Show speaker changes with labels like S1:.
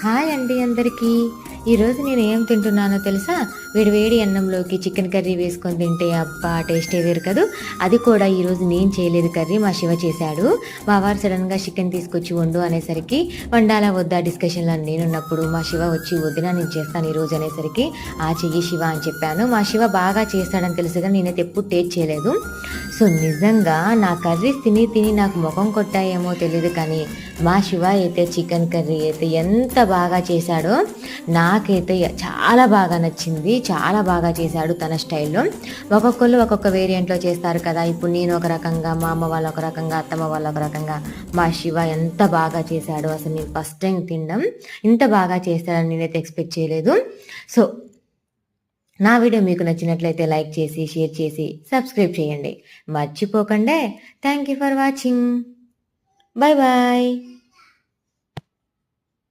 S1: Hi అండి అందరికీ. ఈరోజు నేను ఏం తింటున్నానో తెలుసా? వేడివేడి అన్నంలోకి చికెన్ కర్రీ వేసుకొని తింటే అబ్బా! టేస్టే వేరు కదూ! అది కూడా ఈరోజు నేను చేయలేదు కర్రీ మా శివ చేశాడు. మా వారు సడెన్‌గా చికెన్ తీసుకొచ్చి వండు అనేసరికి వండాలా వద్దా డిస్కషన్‌లో నేనున్నప్పుడు మా శివ వచ్చి వదిన నేను చేస్తాను ఈరోజు అనేసరికి చెయ్యి శివ అని చెప్పాను. మా శివ బాగా చేస్తాడని తెలుసు గానీ నేనైతే ఎప్పుడు టేస్ట్ చేయలేదు. సో, నిజంగా నా కర్రీస్ తిని తిని నాకు మొఖం కొట్టాయేమో తెలీదు కానీ మా శివ అయితే చికెన్ కర్రీ అయితే ఎంత బాగా చేశాడో నాకైతే చాలా బాగా నచ్చింది. చాలా బాగా చేశాడు తన స్టైల్‌లో. ఒక్కొక్కళ్ళు ఒక్కొక్క వేరియంట్‌లో చేస్తారు కదా! ఇప్పుడు నేను ఒక రకంగా, మా అమ్మ వాళ్ళు ఒక రకంగా, అత్తమ్మ వాళ్ళు ఒక రకంగా. మా శివ ఎంత బాగా చేశాడో అసలు నేను ఫస్ట్ టైమ్ తినడం. ఇంత బాగా చేస్తాడని నేనైతే ఎక్స్‌పెక్ట్ చేయలేదు. సో, నా వీడియో మీకు నచ్చినట్లయితే లైక్ చేసి, షేర్ చేసి, సబ్స్క్రైబ్ చేయండి. మర్చిపోకండే. Thank you for watching. Bye bye.